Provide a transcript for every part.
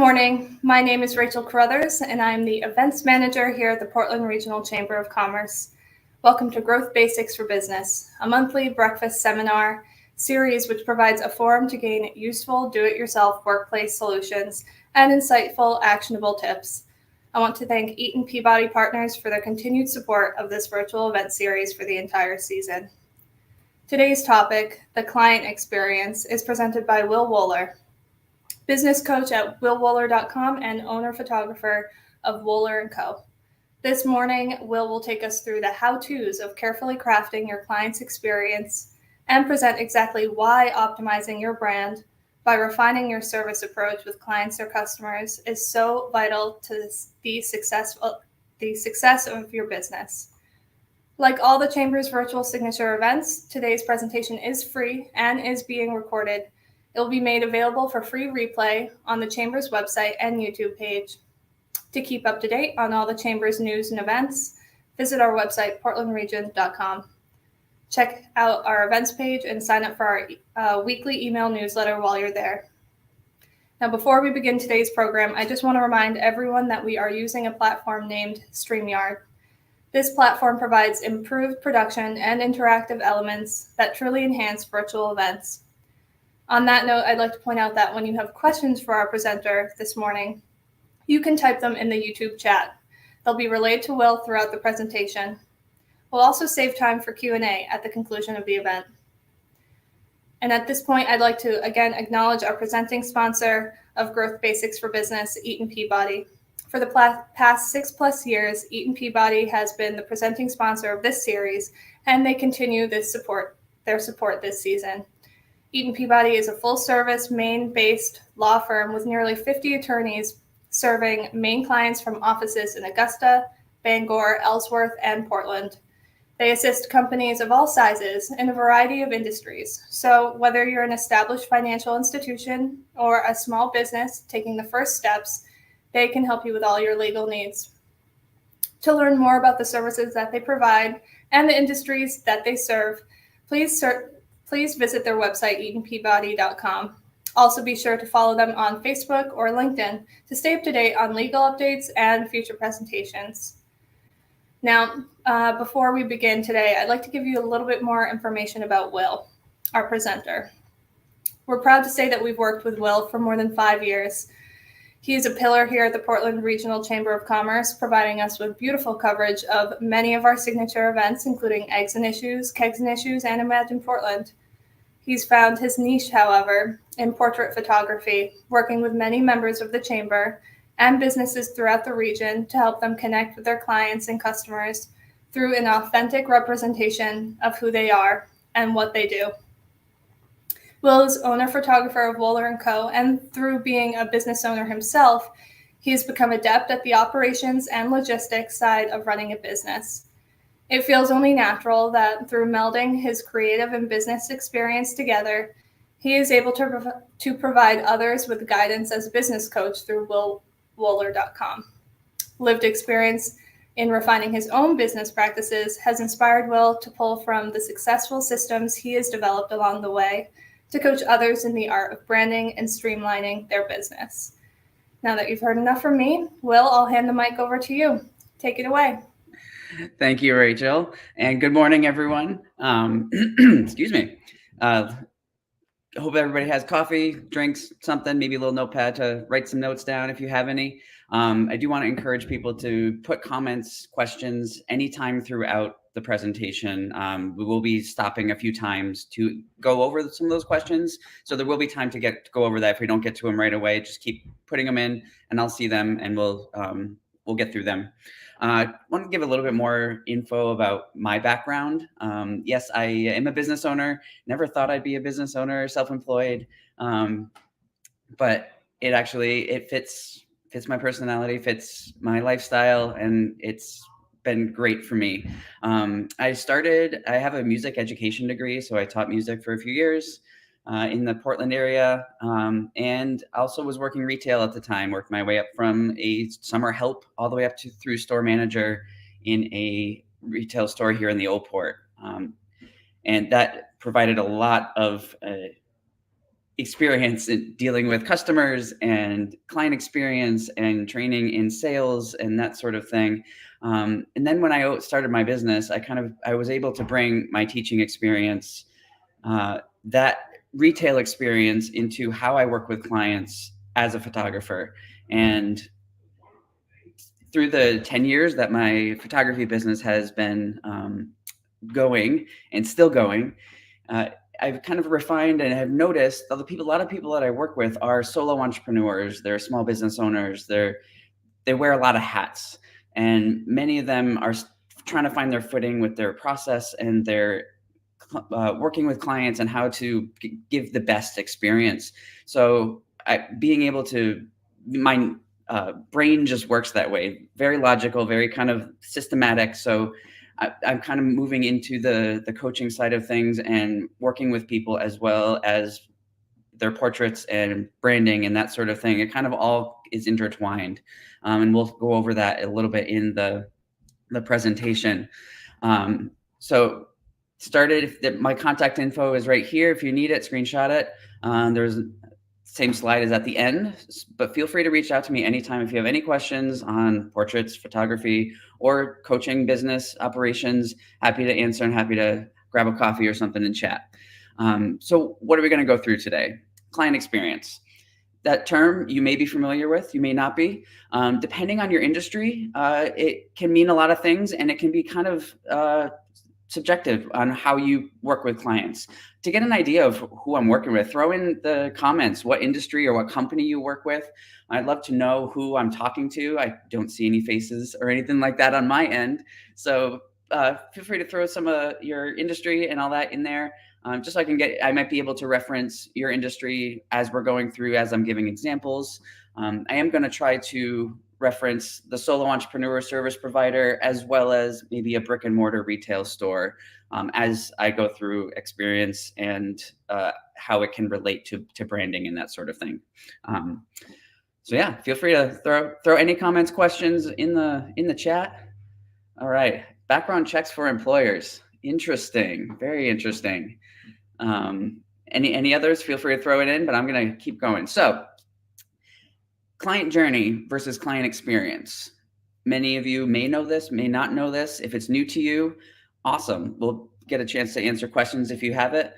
morning. My name is Rachel Carruthers, and I'm the Events Manager here at the Portland Regional Chamber of Commerce. Welcome to Growth Basics for Business, a monthly breakfast seminar series which provides a forum to gain useful do-it-yourself workplace solutions and insightful, actionable tips. I want to thank Eaton Peabody Partners for their continued support of this virtual event series for the entire season. Today's topic, the client experience, is presented by Will Wohler, business coach at willwohler.com and owner photographer of Wohler & Co. This morning, will take us through the how-tos of carefully crafting your client's experience and present exactly why optimizing your brand by refining your service approach with clients or customers is so vital to the success of your business. Like all the Chamber's virtual signature events, today's presentation is free and is being recorded. It will be made available for free replay on the Chamber's website and YouTube page. To keep up to date on all the Chamber's news and events, visit our website, portlandregion.com. Check out our events page and sign up for our weekly email newsletter while you're there. Now, before we begin today's program, I just want to remind everyone that we are using a platform named StreamYard. This platform provides improved production and interactive elements that truly enhance virtual events. On that note, I'd like to point out that when you have questions for our presenter this morning, you can type them in the YouTube chat. They'll be relayed to Will throughout the presentation. We'll also save time for Q&A at the conclusion of the event. And at this point, I'd like to again acknowledge our presenting sponsor of Growth Basics for Business, Eaton Peabody. For the past 6+ years, Eaton Peabody has been the presenting sponsor of this series, and they continue their support this season. Eaton Peabody is a full-service, Maine-based law firm with nearly 50 attorneys serving Maine clients from offices in Augusta, Bangor, Ellsworth, and Portland. They assist companies of all sizes in a variety of industries. So whether you're an established financial institution or a small business taking the first steps, they can help you with all your legal needs. To learn more about the services that they provide and the industries that they serve, please visit their website, eatonpeabody.com. Also be sure to follow them on Facebook or LinkedIn to stay up to date on legal updates and future presentations. Now, before we begin today, I'd like to give you a little bit more information about Will, our presenter. We're proud to say that we've worked with Will for more than 5 years. He is a pillar here at the Portland Regional Chamber of Commerce, providing us with beautiful coverage of many of our signature events, including Eggs and Issues, Kegs and Issues, and Imagine Portland. He's found his niche, however, in portrait photography, working with many members of the Chamber and businesses throughout the region to help them connect with their clients and customers through an authentic representation of who they are and what they do. Will is owner-photographer of Wohler & Co., and through being a business owner himself, he has become adept at the operations and logistics side of running a business. It feels only natural that through melding his creative and business experience together, he is able to provide others with guidance as a business coach through willwohler.com. Lived experience in refining his own business practices has inspired Will to pull from the successful systems he has developed along the way to coach others in the art of branding and streamlining their business. Now that you've heard enough from me, Will, I'll hand the mic over to you. Take it away. Thank you, Rachel, and good morning, everyone. Excuse me. Hope everybody has coffee, drinks, something, maybe a little notepad to write some notes down if you have any. I do want to encourage people to put comments, questions anytime throughout the presentation. We will be stopping a few times to go over some of those questions. So there will be time to go over that. If we don't get to them right away, just keep putting them in and I'll see them and we'll get through them. I want to give a little bit more info about my background. Yes, I am a business owner. Never thought I'd be a business owner, self-employed, but it fits my personality, fits my lifestyle, and it's been great for me. I have a music education degree, so I taught music for a few years in the Portland area, and also was working retail at the time, worked my way up from a summer help all the way up through store manager in a retail store here in the Old Port. And that provided a lot of experience in dealing with customers and client experience and training in sales and that sort of thing. And then when I started my business, I was able to bring my teaching experience, that retail experience, into how I work with clients as a photographer. And through the 10 years that my photography business has been going and still going, I've kind of refined and have noticed a lot of people that I work with are solo entrepreneurs. They're small business owners. They wear a lot of hats, and many of them are trying to find their footing with their process, and they're working with clients and how to give the best experience. So being able to, my brain just works that way, very logical, very kind of systematic. So I'm kind of moving into the coaching side of things and working with people as well as their portraits and branding and that sort of thing. It kind of all is intertwined. And we'll go over that a little bit in the presentation. So my contact info is right here. If you need it, screenshot it. There's same slide is at the end, but feel free to reach out to me anytime if you have any questions on portraits, photography, or coaching, business operations. Happy to answer and happy to grab a coffee or something and chat. So what are we going to go through today? Client experience. That term you may be familiar with, you may not be. Depending on your industry, it can mean a lot of things, and it can be kind of subjective on how you work with clients. To get an idea of who I'm working with, throw in the comments what industry or what company you work with. I'd love to know who I'm talking to. I don't see any faces or anything like that on my end. So feel free to throw some of your industry and all that in there. Just so I might be able to reference your industry as we're going through, as I'm giving examples. I am going to try to reference the solo entrepreneur service provider, as well as maybe a brick and mortar retail store, as I go through experience and how it can relate to branding and that sort of thing. So yeah, feel free to throw any comments, questions in the chat. All right, background checks for employers. Interesting, very interesting. Any others? Feel free to throw it in, but I'm going to keep going. So, client journey versus client experience. Many of you may know this, may not know this. If it's new to you, awesome. We'll get a chance to answer questions if you have it.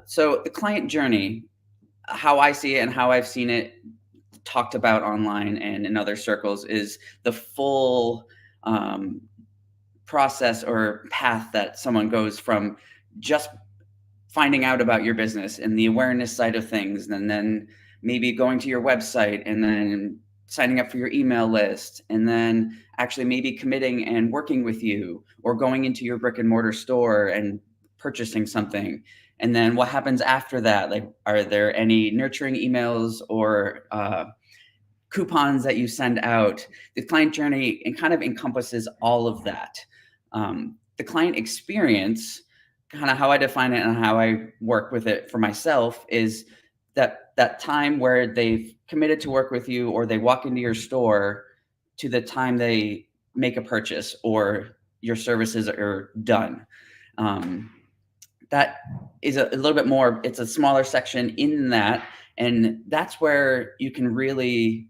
So the client journey, how I see it and how I've seen it talked about online and in other circles, is the full process or path that someone goes from just finding out about your business and the awareness side of things, and then maybe going to your website and then signing up for your email list, and then actually maybe committing and working with you, or going into your brick and mortar store and purchasing something. And then what happens after that? Like, are there any nurturing emails or coupons that you send out? The client journey, it kind of encompasses all of that. The client experience, kind of how I define it and how I work with it for myself, is that time where they've committed to work with you, or they walk into your store, to the time they make a purchase or your services are done. That is a little bit more, it's a smaller section in that. And that's where you can really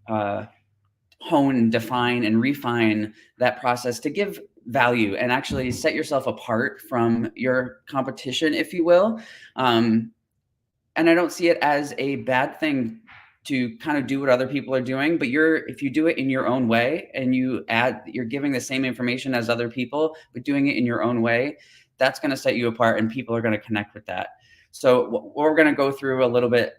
hone, define, and refine that process to give value and actually set yourself apart from your competition, if you will. And I don't see it as a bad thing to kind of do what other people are doing, but if you do it in your own way and you're giving the same information as other people, but doing it in your own way, that's going to set you apart, and people are going to connect with that. So what we're going to go through a little bit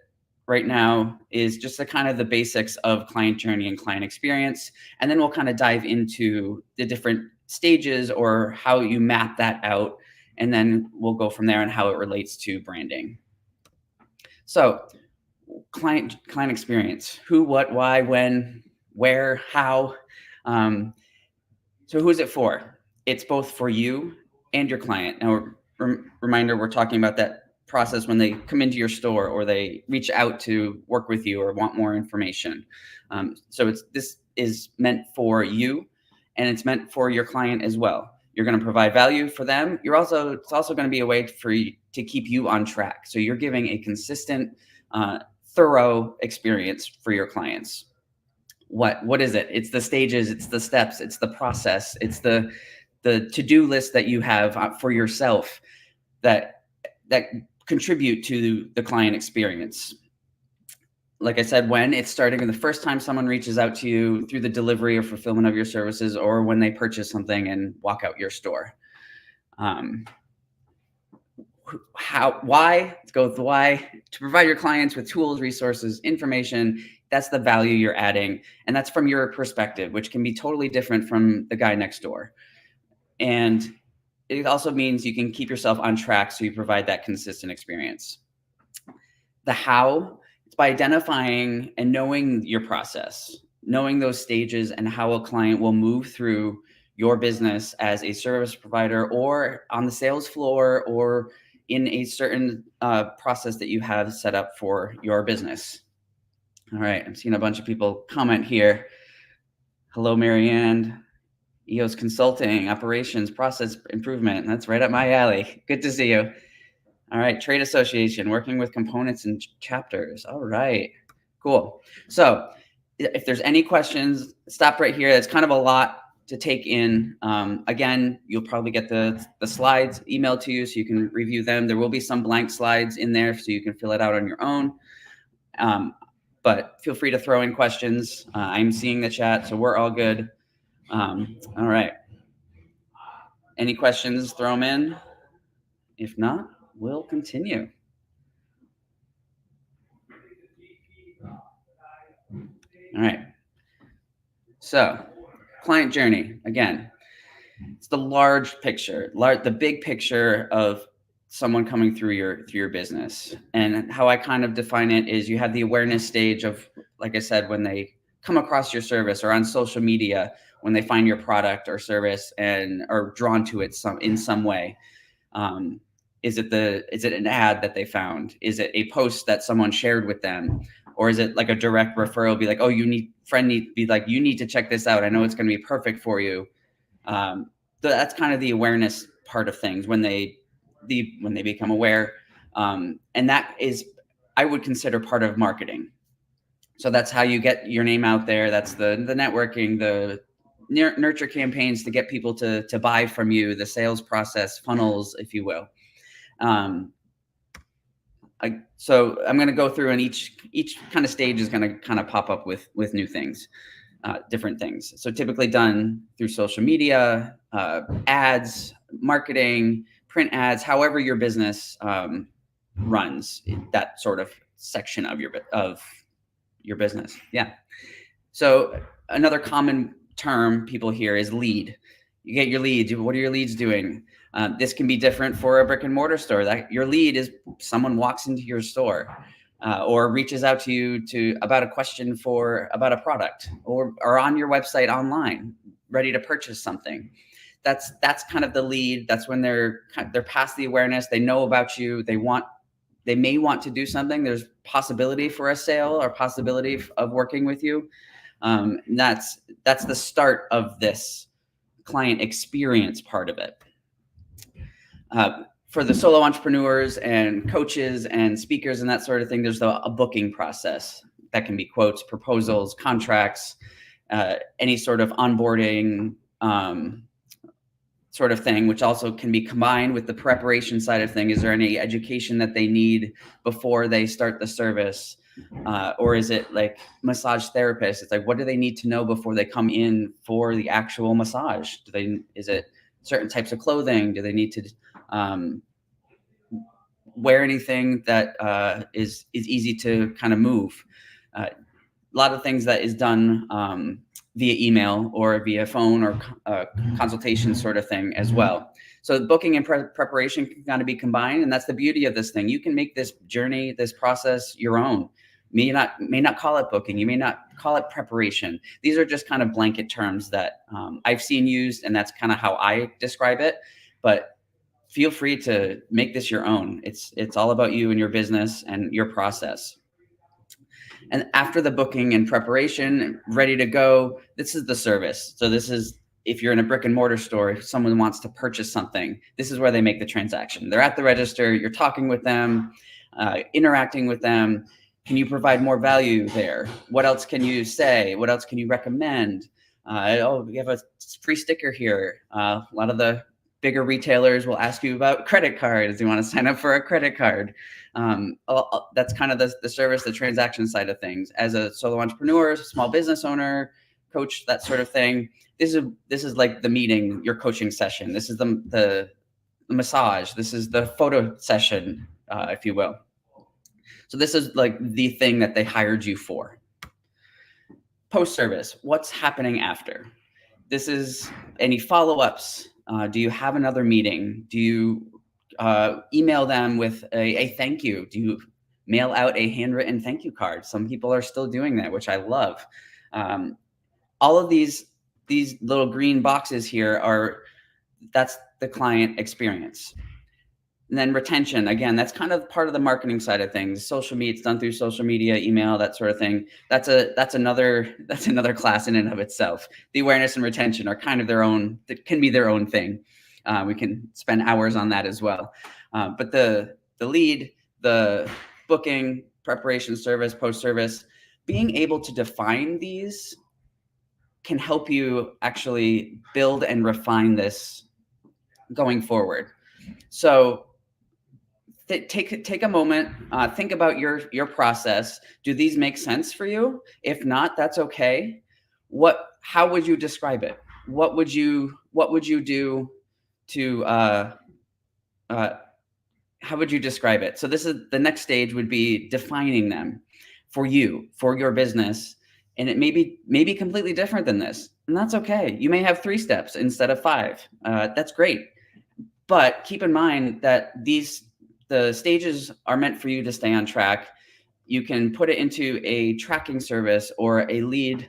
right now is just the basics of client journey and client experience. And then we'll kind of dive into the different stages or how you map that out. And then we'll go from there and how it relates to branding. So client experience: who, what, why, when, where, how. So who is it for? It's both for you and your client. Now, reminder, we're talking about that process when they come into your store or they reach out to work with you or want more information. So this is meant for you, and it's meant for your client as well. You're going to provide value for them. It's also going to be a way for you to keep you on track. So you're giving a consistent thorough experience for your clients. What is it? It's the stages, it's the steps, it's the process, it's the to-do list that you have for yourself that contribute to the client experience. Like I said, when it's starting the first time someone reaches out to you through the delivery or fulfillment of your services, or when they purchase something and walk out your store. Why? Let's go with the why. To provide your clients with tools, resources, information. That's the value you're adding. And that's from your perspective, which can be totally different from the guy next door. And it also means you can keep yourself on track so you provide that consistent experience. The how, it's by identifying and knowing your process, knowing those stages and how a client will move through your business as a service provider or on the sales floor or in a certain process that you have set up for your business. All right, I'm seeing a bunch of people comment here. Hello, Marianne. EOS Consulting, Operations, Process Improvement. That's right up my alley. Good to see you. All right, Trade Association, working with components and chapters. All right, cool. So if there's any questions, stop right here. That's kind of a lot to take in. Again, you'll probably get the slides emailed to you so you can review them. There will be some blank slides in there so you can fill it out on your own. But feel free to throw in questions. I'm seeing the chat, so we're all good. All right. Any questions, throw them in. If not, we'll continue. All right. So client journey, again, it's the large picture, the big picture of someone coming through your business. And how I kind of define it is you have the awareness stage of, like I said, when they come across your service or on social media, when they find your product or service and are drawn to it in some way. Is it an ad that they found? Is it a post that someone shared with them? Or is it like a direct referral? Be like, oh, you need to check this out. I know it's going to be perfect for you. So that's kind of the awareness part of things when they become aware. And that is, I would consider part of marketing. So that's how you get your name out there. That's the networking, the nurture campaigns to get people to buy from you, the sales process, funnels, if you will. So I'm going to go through, and each kind of stage is going to kind of pop up with new things, different things. So typically done through social media, ads, marketing, print ads, however your business runs, that sort of section of your business. Yeah. So another common term people hear is lead. You get your leads. What are your leads doing? This can be different for a brick and mortar store. That your lead is someone walks into your store or reaches out to you about a question about a product, or on your website online, ready to purchase something. That's kind of the lead. That's when they're past the awareness. They know about you. They may want to do something. There's possibility for a sale or possibility of working with you. That's the start of this client experience part of it. For the solo entrepreneurs and coaches and speakers and that sort of thing, there's a booking process that can be quotes, proposals, contracts, any sort of onboarding sort of thing, which also can be combined with the preparation side of thing. Is there any education that they need before they start the service? Or is it like massage therapists? It's like, what do they need to know before they come in for the actual massage? Is it certain types of clothing? Do they need to wear anything that is easy to kind of move? A lot of things that is done via email or via phone or consultation sort of thing as well. So booking and preparation can kind of be combined, and that's the beauty of this thing. You can make this journey, this process your own. May not call it booking. You may not call it preparation. These are just kind of blanket terms that I've seen used, and that's kind of how I describe it. But feel free to make this your own. It's all about you and your business and your process. And after the booking and preparation, ready to go, this is the service. So this is, if you're in a brick and mortar store, if someone wants to purchase something, this is where they make the transaction. They're at the register, you're talking with them, interacting with them. Can you provide more value there? What else can you say? What else can you recommend? Oh, we have a free sticker here. A lot of the bigger retailers will ask you about credit cards. You want to sign up for a credit card. That's kind of the service, the transaction side of things. As a solo entrepreneur, small business owner, coach, that sort of thing. This is like the meeting, your coaching session. This is the massage. This is the photo session, if you will. So this is like the thing that they hired you for. Post-service, what's happening after? This is any follow-ups. Do you have another meeting? Do you email them with a thank you? Do you mail out a handwritten thank you card? Some people are still doing that, which I love. All of these little green boxes here that's the client experience. And then retention, again, that's kind of part of the marketing side of things. Social media, it's done through social media, email, that sort of thing. That's another class in and of itself. The awareness and retention are kind of that can be their own thing. We can spend hours on that as well. But the lead, the booking, preparation, service, post-service, being able to define these can help you actually build and refine this going forward. So take a moment, think about your process. Do these make sense for you? If not, that's okay. How would you describe it? What would you do to how would you describe it? So this is the next stage, would be defining them for you, for your business. And it may be completely different than this. And that's okay. You may have 3 steps instead of 5. That's great. But keep in mind that the stages are meant for you to stay on track. You can put it into a tracking service or a lead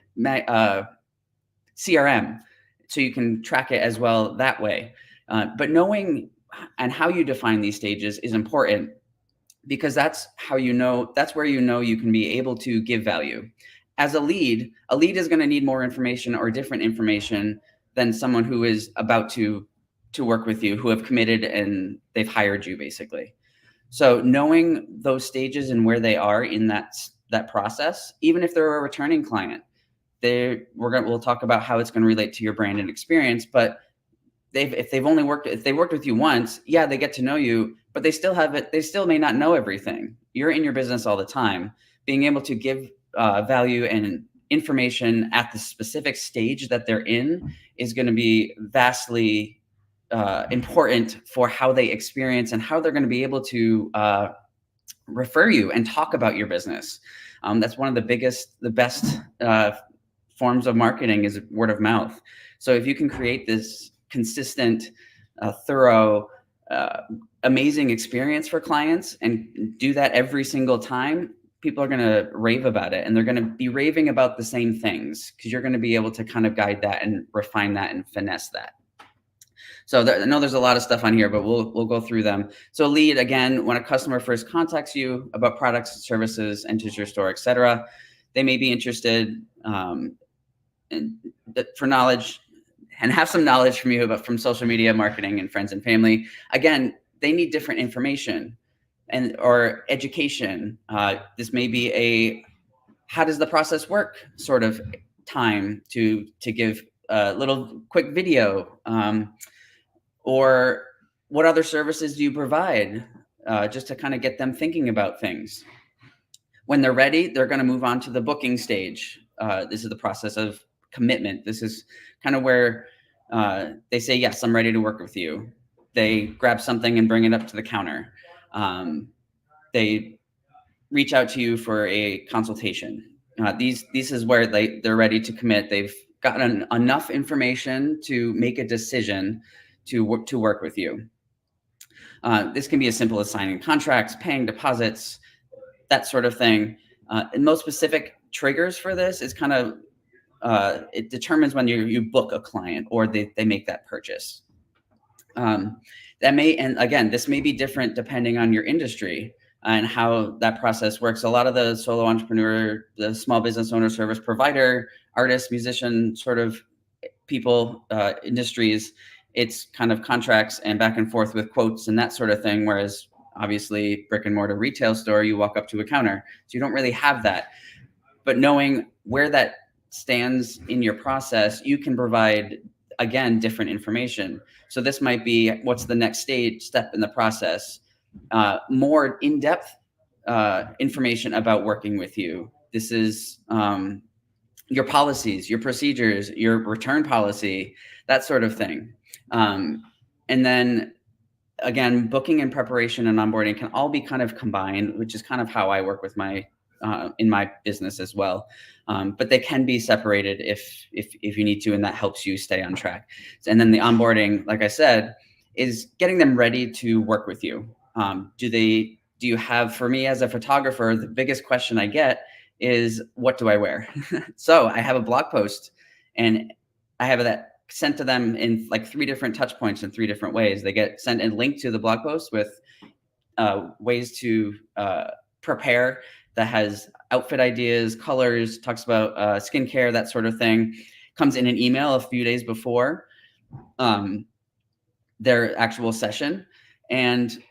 CRM, so you can track it as well that way. But knowing and how you define these stages is important, because that's where you know you can be able to give value. As a lead is going to need more information or different information than someone who is about to work with you, who have committed and they've hired you, basically. So knowing those stages and where they are in that process, even if they're a returning client, we'll talk about how it's going to relate to your brand and experience. But if they worked with you once, yeah, they get to know you, but they still may not know everything. You're in your business all the time. Being able to give value and information at the specific stage that they're in is going to be vastly important for how they experience and how they're going to be able to refer you and talk about your business. That's one of the best forms of marketing, is word of mouth. So if you can create this consistent, thorough, amazing experience for clients and do that every single time, people are going to rave about it, and they're going to be raving about the same things, because you're going to be able to kind of guide that and refine that and finesse that. So I know there's a lot of stuff on here, but we'll go through them. So lead, again, when a customer first contacts you about products, services, enters your store, etc., they may be interested for knowledge and have some knowledge from you from social media marketing and friends and family. Again, they need different information or education. This may be a how does the process work sort of time to give a little quick video. Or what other services do you provide, just to kind of get them thinking about things. When they're ready, they're going to move on to the booking stage. This is the process of commitment. This is kind of where they say, yes, I'm ready to work with you. They grab something and bring it up to the counter. They reach out to you for a consultation. This is where they're ready to commit. They've gotten enough information to make a decision to work with you. This can be as simple as signing contracts, paying deposits, that sort of thing. And most specific triggers for this is kind of, it determines when you book a client or they make that purchase. And again, this may be different depending on your industry and how that process works. A lot of the solo entrepreneur, the small business owner, service provider, artist, musician sort of people, industries, it's kind of contracts and back and forth with quotes and that sort of thing. Whereas obviously brick and mortar retail store, you walk up to a counter. So you don't really have that. But knowing where that stands in your process, you can provide, again, different information. So this might be what's the next step in the process, more in-depth information about working with you. This is your policies, your procedures, your return policy, that sort of thing. And then again, booking and preparation and onboarding can all be kind of combined, which is kind of how I work with my in my business as well. But they can be separated if you need to, and that helps you stay on track. And then the onboarding, like I said, is getting them ready to work with you. Do you have, for me as a photographer, the biggest question I get is, what do I wear? So I have a blog post, and I have that sent to them in like 3 different touch points in 3 different ways. They get sent a link to the blog post with ways to prepare, that has outfit ideas, colors, talks about skincare, that sort of thing. Comes in an email a few days before their actual session. And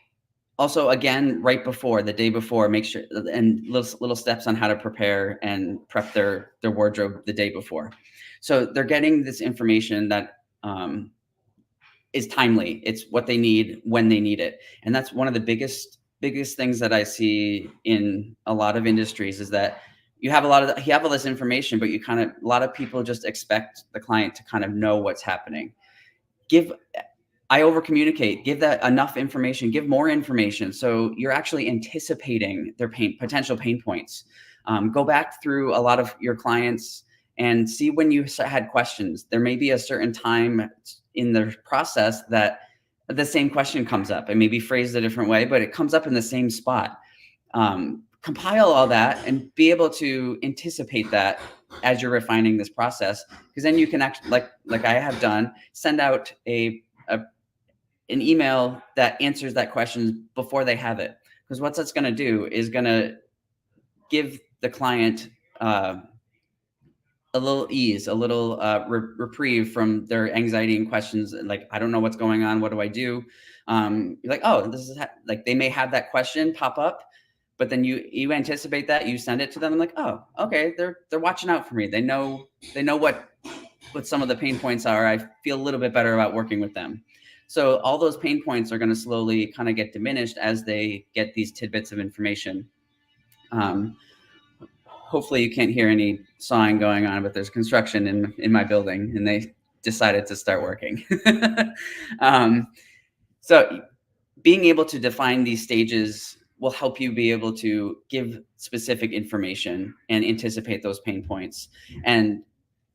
also, again, right before, the day before, make sure, and little steps on how to prepare and prep their wardrobe the day before. So they're getting this information that is timely. It's what they need when they need it. And that's one of the biggest things that I see in a lot of industries, is that you have all this information, but a lot of people just expect the client to kind of know what's happening. I over communicate, give that enough information, give more information. So you're actually anticipating their potential pain points. Go back through a lot of your clients and see when you had questions. There may be a certain time in the process that the same question comes up. It may be phrased a different way, but it comes up in the same spot. Compile all that and be able to anticipate that as you're refining this process, because then you can actually, like I have done, send out an email that answers that question before they have it. Because what that's going to do is going to give the client a little ease, a little reprieve from their anxiety and questions. Like, I don't know what's going on. What do I do? You're like, oh, this is like, they may have that question pop up, but then you anticipate that, you send it to them, and like, oh, okay, they're watching out for me. They know what some of the pain points are. I feel a little bit better about working with them. So all those pain points are going to slowly kind of get diminished as they get these tidbits of information. Hopefully you can't hear any sawing going on, but there's construction in my building, and they decided to start working. So being able to define these stages will help you be able to give specific information and anticipate those pain points, and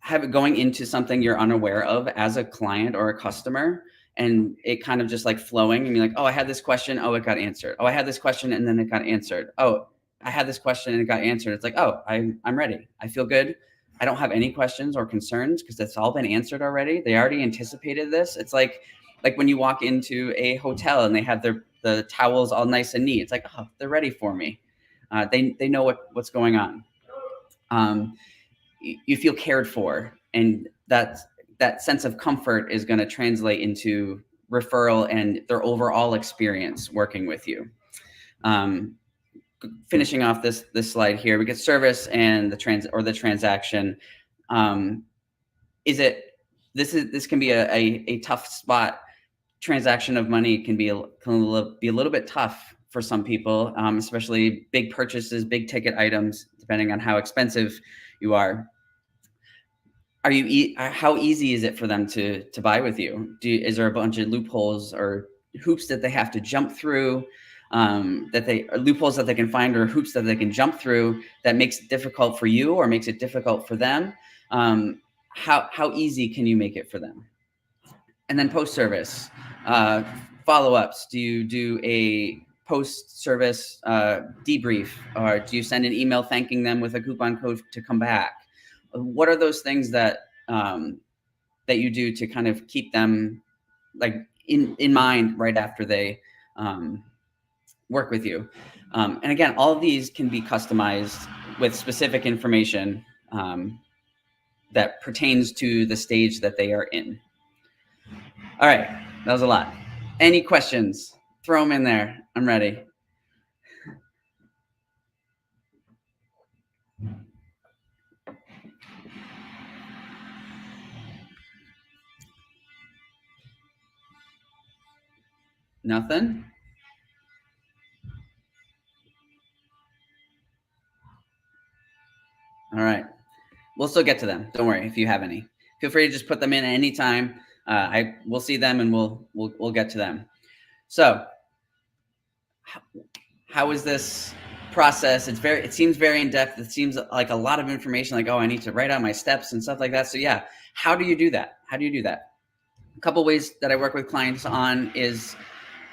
have it going into something you're unaware of as a client or a customer, and it kind of just like flowing, and you're like, oh, I had this question. Oh, it got answered. Oh, I had this question, and then it got answered. Oh, I had this question and it got answered. It's like, oh, I'm ready. I feel good. I don't have any questions or concerns because it's all been answered already. They already anticipated this. It's like when you walk into a hotel and they have the towels all nice and neat. It's like, oh, they're ready for me. They know what's going on. You feel cared for, and that sense of comfort is going to translate into referral and their overall experience working with you. Finishing off this slide here, we get service and the transaction. This can be a tough spot. Transaction of money can be a little bit tough for some people, especially big purchases, big ticket items, depending on how expensive you are. How easy is it for them to buy with you? Is there a bunch of loopholes or hoops that they have to jump through? Loopholes that they can find, or hoops that they can jump through, that makes it difficult for you or makes it difficult for them? How easy can you make it for them? And then post-service, follow-ups. Do you do a post-service debrief, or do you send an email thanking them with a coupon code to come back? What are those things that you do to kind of keep them like in mind right after they work with you? And again, all of these can be customized with specific information that pertains to the stage that they are in. All right, that was a lot. Any questions? Throw them in there. I'm ready. Nothing? All right. We'll still get to them. Don't worry if you have any. Feel free to just put them in at any time. We'll see them and we'll get to them. So how is this process? It seems very in depth. It seems like a lot of information, like, oh, I need to write out my steps and stuff like that. So yeah, how do you do that? A couple ways that I work with clients on is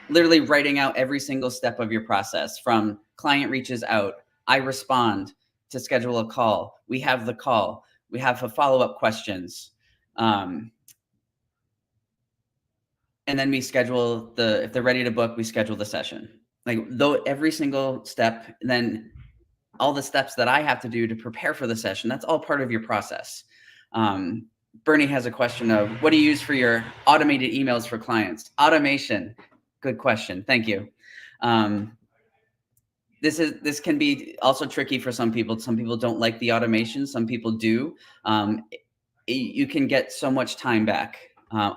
literally writing out every single step of your process, from client reaches out, I respond, to schedule a call. We have the call. We have a follow-up questions. And then we schedule if they're ready to book, we schedule the session. Like, though every single step, and then all the steps that I have to do to prepare for the session, that's all part of your process. Bernie has a question of, what do you use for your automated emails for clients? Automation. Good question. Thank you. This can be also tricky for some people. Some people don't like the automation. Some people do. You can get so much time back. So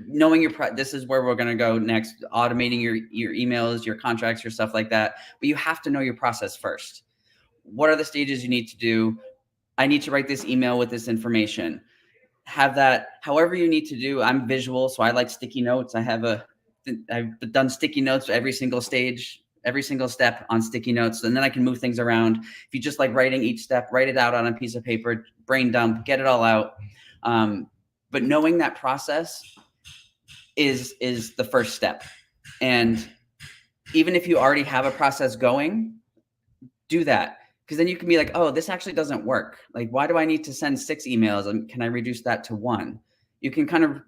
knowing this is where we're going to go next. Automating your emails, your contracts, your stuff like that. But you have to know your process first. What are the stages you need to do? I need to write this email with this information. Have that however you need to do. I'm visual, so I like sticky notes. I've done sticky notes for every single stage, every single step on sticky notes, and then I can move things around. If you just like writing each step, write it out on a piece of paper, brain dump, get it all out. But knowing that process is the first step. And even if you already have a process going, do that. Because then you can be like, oh, this actually doesn't work. Like, why do I need to send 6 emails? And can I reduce that to 1? You can kind of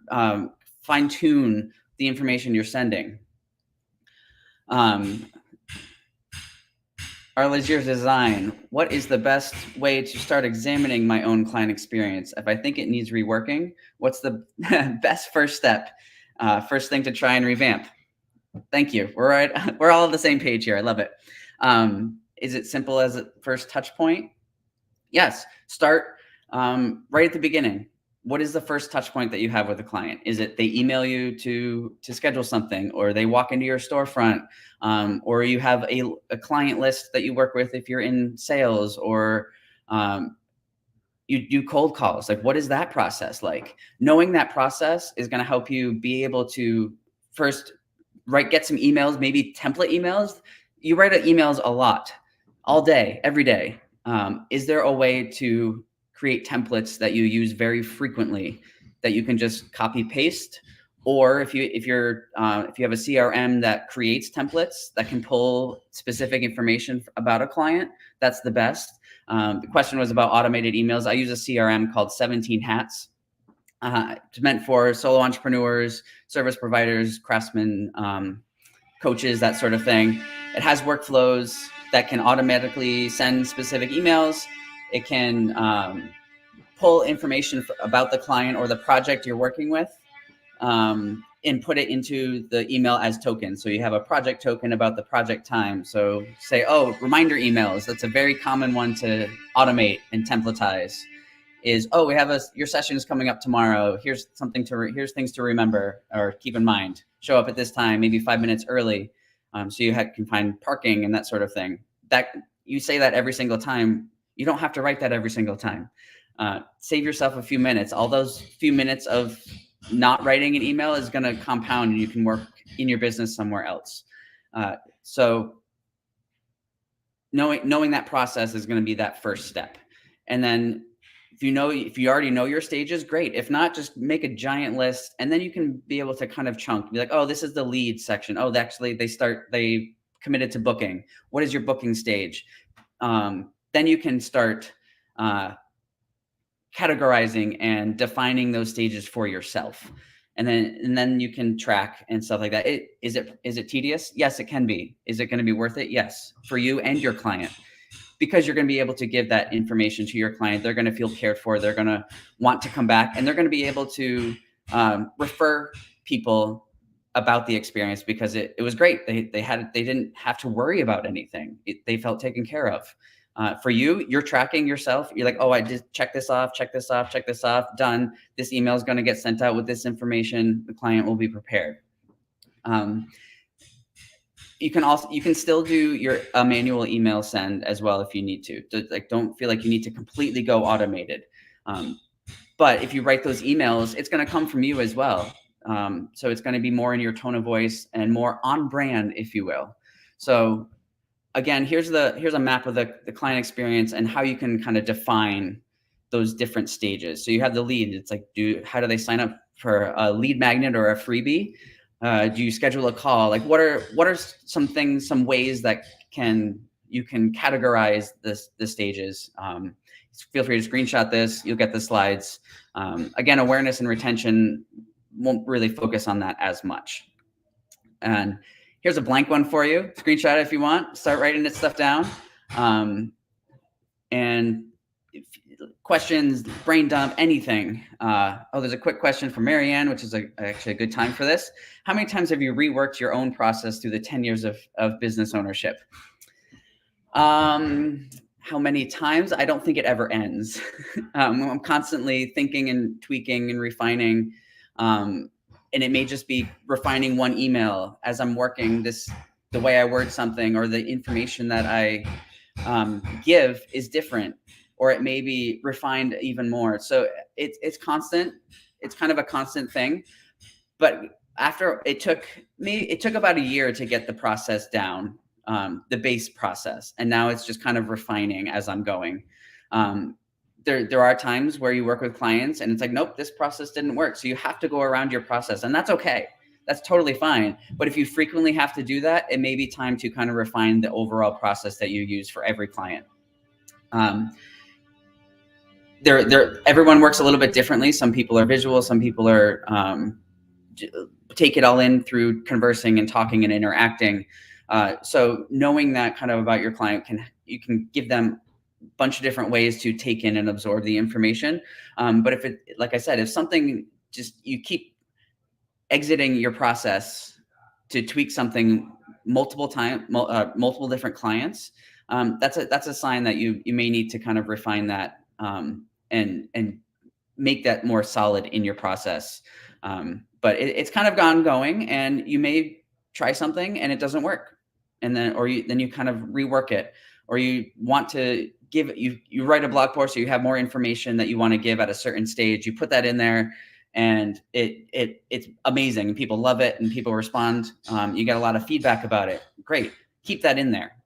fine tune the information you're sending. Our Legier design. What is the best way to start examining my own client experience? If I think it needs reworking, what's the best first step? First thing to try and revamp. Thank you. We're all on the same page here. I love it. Is it simple as a first touch point? Yes. Start right at the beginning. What is the first touch point that you have with a client? Is it they email you to schedule something, or they walk into your storefront, or you have a client list that you work with if you're in sales, or you do cold calls? Like, what is that process like? Knowing that process is going to help you be able to first get some emails, maybe template emails. You write emails a lot, all day, every day. Is there a way to create templates that you use very frequently that you can just copy paste? Or if you have a CRM that creates templates that can pull specific information about a client, that's the best. The question was about automated emails. I use a CRM called 17 Hats. It's meant for solo entrepreneurs, service providers, craftsmen, coaches, that sort of thing. It has workflows that can automatically send specific emails. It can pull information about the client or the project you're working with, and put it into the email as tokens. So you have a project token about the project time. So say, oh, reminder emails. That's a very common one to automate and templatize. Is, oh, your session is coming up tomorrow. Here's here's things to remember or keep in mind. Show up at this time, maybe 5 minutes early, so you can find parking and that sort of thing. That you say that every single time. You don't have to write that every single time. Save yourself a few minutes. All those few minutes of not writing an email is going to compound, and you can work in your business somewhere else. So knowing that process is going to be that first step. And then if you already know your stages, great. If not, just make a giant list, and then you can be able to kind of chunk. Be like, oh, this is the lead section. Oh, actually they committed to booking. What is your booking stage? Then you can start categorizing and defining those stages for yourself. And then you can track and stuff like that. Is it tedious? Yes, it can be. Is it going to be worth it? Yes, for you and your client, because you're going to be able to give that information to your client. They're going to feel cared for. They're going to want to come back, and they're going to be able to refer people about the experience because it was great. They didn't have to worry about anything. They felt taken care of. For you, you're tracking yourself. You're like, oh, I just check this off, check this off, check this off, done. This email is going to get sent out with this information. The client will be prepared. You can still do your manual email send as well if you need to. Like, don't feel like you need to completely go automated. But if you write those emails, it's going to come from you as well. So it's going to be more in your tone of voice and more on brand, if you will. So again, here's a map of the client experience and how you can kind of define those different stages. So you have the lead. It's like, how do they sign up for a lead magnet or a freebie? Do you schedule a call? Like, what are some things, some ways that you can categorize the stages? Feel free to screenshot this. You'll get the slides. Again, awareness and retention won't really focus on that as much. And here's a blank one for you. Screenshot it if you want. Start writing this stuff down. And questions, brain dump, anything. There's a quick question from Marianne, which is actually a good time for this. How many times have you reworked your own process through the 10 years of business ownership? How many times? I don't think it ever ends. I'm constantly thinking and tweaking and refining. And it may just be refining one email as I'm working the way I word something, or the information that I give is different, or it may be refined even more. So it's constant. It's kind of a constant thing. But it took about a year to get the process down, the base process. And now it's just kind of refining as I'm going. There are times where you work with clients and it's like, nope, this process didn't work. So you have to go around your process, and that's okay. That's totally fine. But if you frequently have to do that, it may be time to kind of refine the overall process that you use for every client. Everyone works a little bit differently. Some people are visual. Some people are take it all in through conversing and talking and interacting. So knowing that kind of about your client, you can give them a bunch of different ways to take in and absorb the information. But like I said, if something you keep exiting your process to tweak something multiple different clients, that's a sign that you may need to kind of refine that and make that more solid in your process. But it's kind of going, and you may try something and it doesn't work, and then you kind of rework it, or you want to you write a blog post, so you have more information that you want to give at a certain stage. You put that in there, and it's amazing, and people love it, and people respond. You get a lot of feedback about it. Great, keep that in there,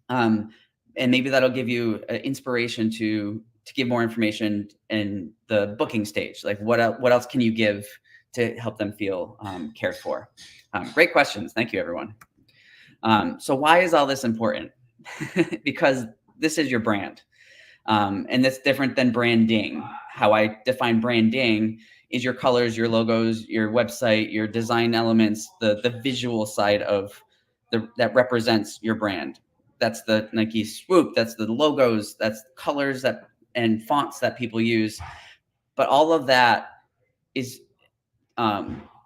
and maybe that'll give you inspiration to give more information in the booking stage. Like, what else can you give to help them feel cared for? Great questions. Thank you, everyone. So why is all this important? Because this is your brand. And that's different than branding. How I define branding is your colors, your logos, your website, your design elements, the visual side of that represents your brand. That's the Nike swoop. That's the logos. That's colors and fonts that people use. But all of that is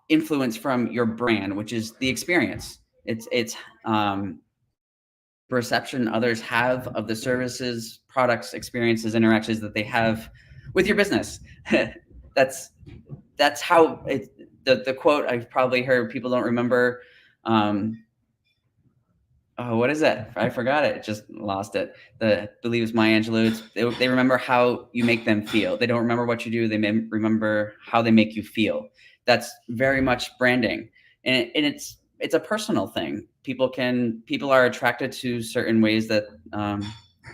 influence from your brand, which is the experience. It's perception others have of the services, products, experiences, interactions that they have with your business. That's how the quote I've probably heard, people don't remember. What is that? I forgot it. Just lost it. I believe it's Maya Angelou. They remember how you make them feel. They don't remember what you do. They remember how they make you feel. That's very much branding, and it's a personal thing. People are attracted to certain ways that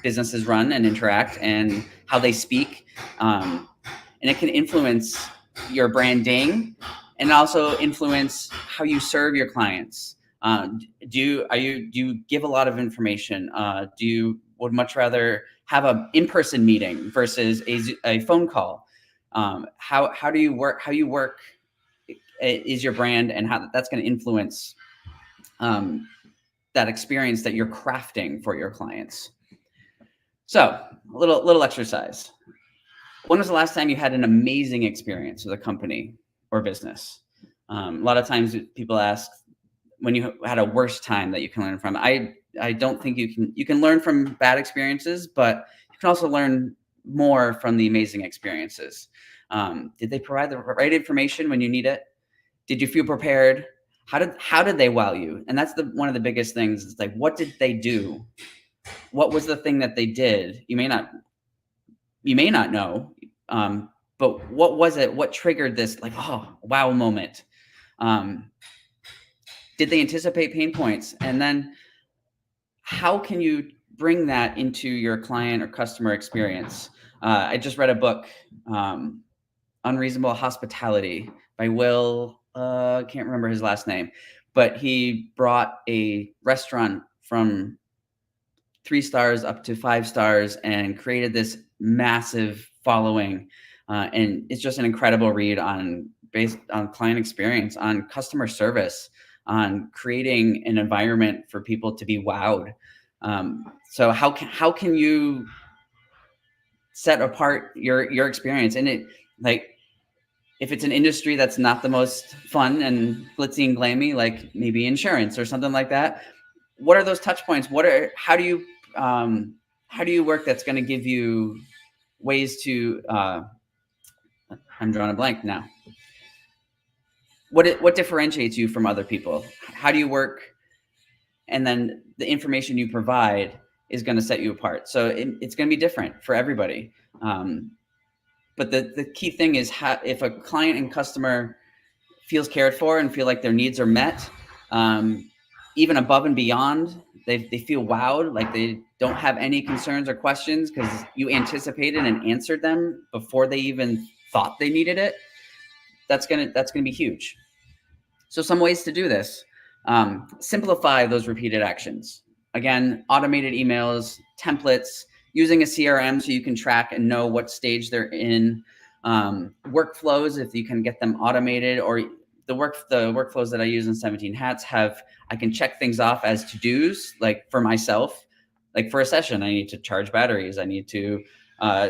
businesses run and interact, and how they speak, and it can influence your branding, and also influence how you serve your clients. Do you give a lot of information? Would much rather have an in-person meeting versus a phone call? How do you work? How you work is your brand, and how that's going to influence that experience that you're crafting for your clients. So a little exercise. When was the last time you had an amazing experience with a company or business? A lot of times people ask when you had a worse time that you can learn from. I don't think you can learn from bad experiences, but you can also learn more from the amazing experiences. Did they provide the right information when you need it? Did you feel prepared? How did they wow you? And that's one of the biggest things. It's like, what did they do? What was the thing that they did? You may not know, but what was it? What triggered this like, oh, wow moment? Did they anticipate pain points? And then how can you bring that into your client or customer experience? I just read a book, Unreasonable Hospitality by Will, can't remember his last name, but he brought a restaurant from 3 stars up to 5 stars and created this massive following. And it's just an incredible read based on client experience, on customer service, on creating an environment for people to be wowed. So how can you set apart your experience? And it, like, if it's an industry that's not the most fun and glitzy and glammy, like maybe insurance or something like that, what are those touch points? How do you work that's going to give you ways to, I'm drawing a blank now. What differentiates you from other people? How do you work? And then the information you provide is going to set you apart. So it's going to be different for everybody. But the key thing is if a client and customer feels cared for and feel like their needs are met, even above and beyond, they feel wowed, like they don't have any concerns or questions because you anticipated and answered them before they even thought they needed it. That's gonna be huge. So some ways to do this: simplify those repeated actions. Again, automated emails, templates, using a CRM so you can track and know what stage they're in. Workflows, if you can get them automated, or the workflows that I use in 17 Hats I can check things off as to-dos. Like for myself, like for a session, I need to charge batteries. I need to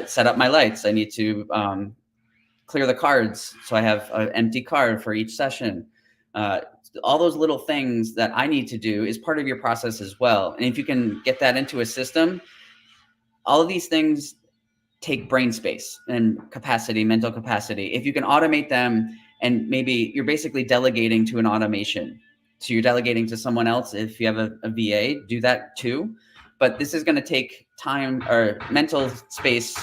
set up my lights. I need to clear the cards. So I have an empty card for each session. All those little things that I need to do is part of your process as well. And if you can get that into a system, all of these things take brain space and capacity, mental capacity. If you can automate them, and maybe you're basically delegating to an automation. So you're delegating to someone else. If you have a VA, do that too. But this is going to take time or mental space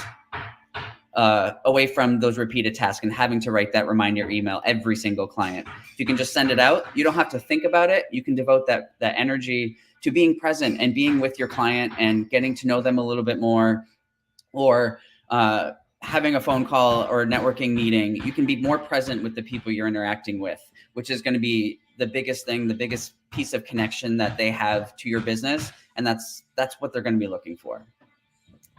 away from those repeated tasks and having to write that reminder email every single client. If you can just send it out, you don't have to think about it. You can devote that energy to being present and being with your client and getting to know them a little bit more, or having a phone call or a networking meeting. You can be more present with the people you're interacting with, which is going to be the biggest thing, the biggest piece of connection that they have to your business. And that's what they're going to be looking for.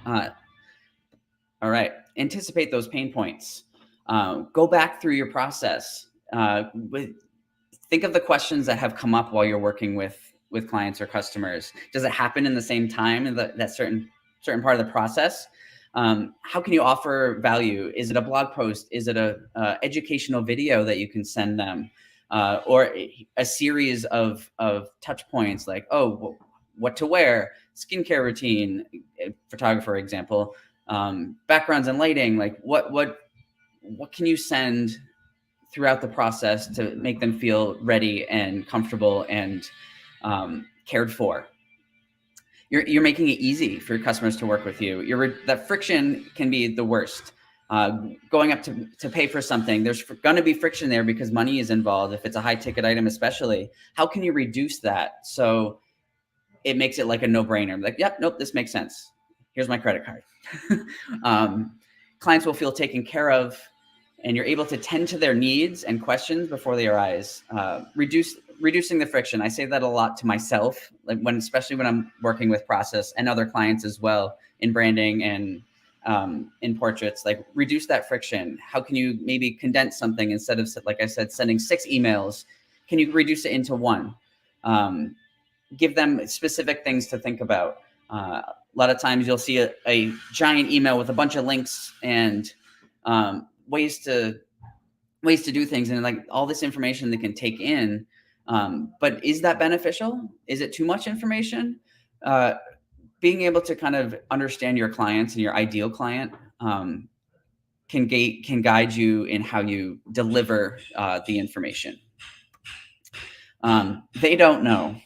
All right. Anticipate those pain points. Go back through your process. Think of the questions that have come up while you're working with clients or customers. Does it happen in the same time in that certain part of the process? How can you offer value? Is it a blog post? Is it a educational video that you can send them? Or a series of touch points, like, what to wear, skincare routine, photographer example, backgrounds and lighting, like what can you send throughout the process to make them feel ready and comfortable and cared for? You're making it easy for your customers to work with you. That friction can be the worst. Going up to pay for something, there's going to be friction there because money is involved. If it's a high ticket item, especially, how can you reduce that so it makes it like a no-brainer? Like, yep, nope, this makes sense. Here's my credit card. Clients will feel taken care of, and you're able to tend to their needs and questions before they arise. Reducing the friction. I say that a lot to myself, like especially when I'm working with process and other clients as well in branding and in portraits. Like, reduce that friction. How can you maybe condense something instead of, like I said, sending 6 emails? Can you reduce it into 1? Give them specific things to think about. A lot of times you'll see a giant email with a bunch of links and ways to ways to do things and like all this information they can take in. But is that beneficial? Is it too much information? Being able to kind of understand your clients and your ideal client can guide you in how you deliver the information. They don't know.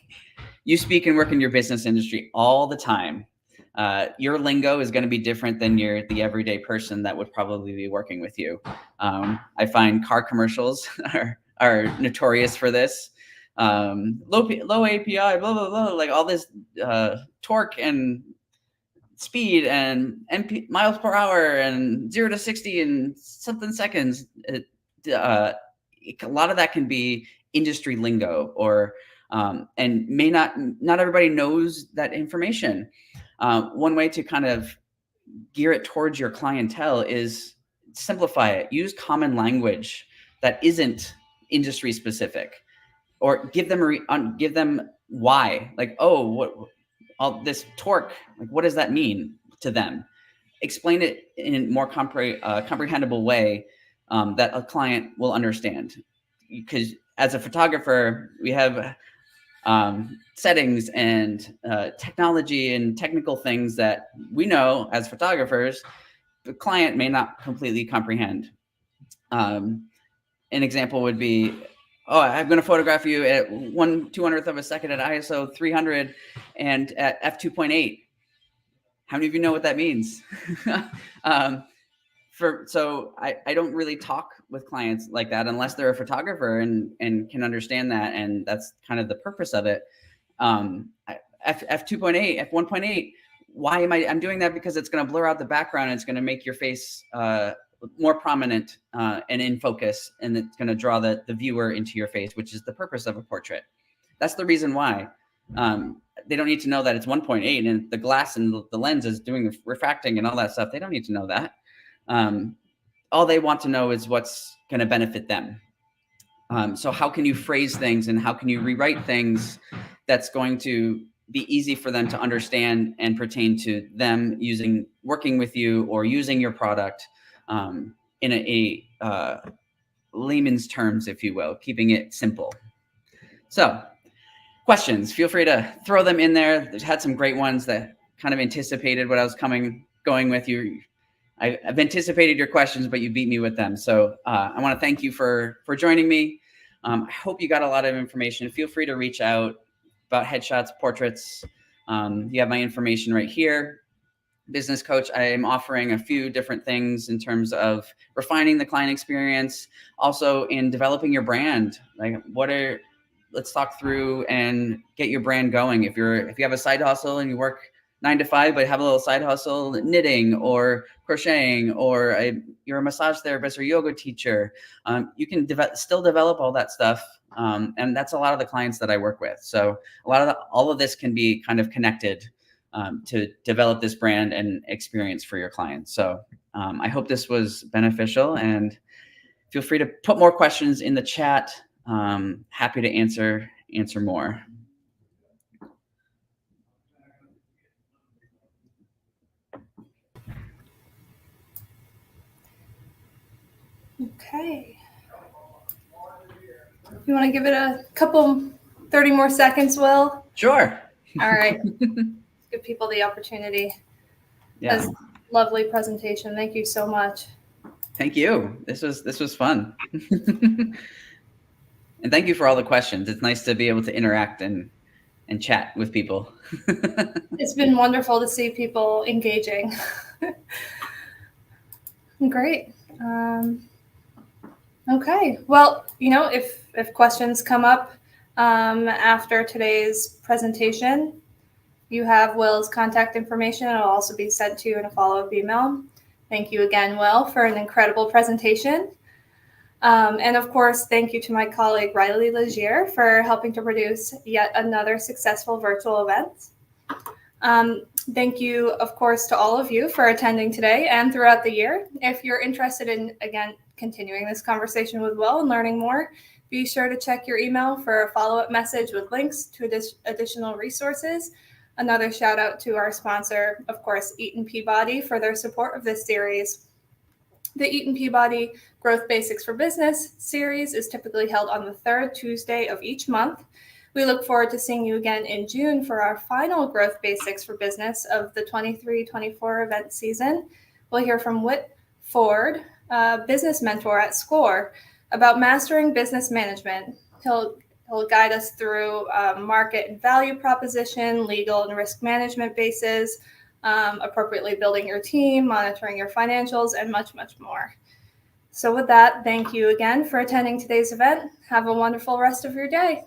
You speak and work in your business industry all the time. Your lingo is going to be different than the everyday person that would probably be working with you. I find car commercials are notorious for this. Low API, blah, blah, blah, like all this torque and speed and miles per hour and 0 to 60 in something seconds. A lot of that can be industry lingo, or and not everybody knows that information. One way to kind of gear it towards your clientele is simplify it. Use common language that isn't industry specific, or give them why. Like, oh, what all this torque? Like, what does that mean to them? Explain it in a more comprehensible way that a client will understand. Because as a photographer, we have settings and technology and technical things that we know as photographers, the client may not completely comprehend. An example would be, oh, I'm going to photograph you at 1/200th of a second at ISO 300 and at f2.8. How many of you know what that means? So I don't really talk with clients like that unless they're a photographer and can understand that, and that's kind of the purpose of it. F2.8, f1.8. Why am I'm doing that? Because it's going to blur out the background. And it's going to make your face more prominent and in focus, and it's going to draw the viewer into your face, which is the purpose of a portrait. That's the reason why. They don't need to know that it's 1.8 and the glass and the lens is doing the refracting and all that stuff. They don't need to know that. All they want to know is what's going to benefit them. So how can you phrase things and how can you rewrite things that's going to be easy for them to understand and pertain to them working with you or using your product in a layman's terms, if you will, keeping it simple. So questions, feel free to throw them in there. There's had some great ones that kind of anticipated what I was going with you. I've anticipated your questions, but you beat me with them. So I want to thank you for joining me. I hope you got a lot of information. Feel free to reach out about headshots, portraits. You have my information right here. Business coach, I am offering a few different things in terms of refining the client experience, also in developing your brand. Like let's talk through and get your brand going. If you have a side hustle and you work 9 to 5, but have a little side hustle, knitting or crocheting, or you're a massage therapist or yoga teacher, you can still develop all that stuff. And that's a lot of the clients that I work with. So all of this can be kind of connected to develop this brand and experience for your clients. So I hope this was beneficial, and feel free to put more questions in the chat. Happy to answer more. Okay. You want to give it a couple, 30 more seconds, Will? Sure. All right. Give people the opportunity. Yeah. That's a lovely presentation. Thank you so much. Thank you. This was fun. And thank you for all the questions. It's nice to be able to interact and chat with people. It's been wonderful to see people engaging. Great. Okay. Well, if questions come up after today's presentation, you have Will's contact information. It'll also be sent to you in a follow-up email. Thank you again, Will, for an incredible presentation. And of course, thank you to my colleague, Riley Legier, for helping to produce yet another successful virtual event. Thank you, of course, to all of you for attending today and throughout the year. If you're interested in, again, continuing this conversation with Will and learning more, be sure to check your email for a follow-up message with links to additional resources. Another shout out to our sponsor, of course, Eaton Peabody, for their support of this series. The Eaton Peabody Growth Basics for Business series is typically held on the third Tuesday of each month. We look forward to seeing you again in June for our final Growth Basics for Business of the 23-24 event season. We'll hear from Whit Ford, a business mentor at SCORE, about mastering business management. He'll guide us through market and value proposition, legal and risk management bases, appropriately building your team, monitoring your financials, and much, much more. So with that, thank you again for attending today's event. Have a wonderful rest of your day.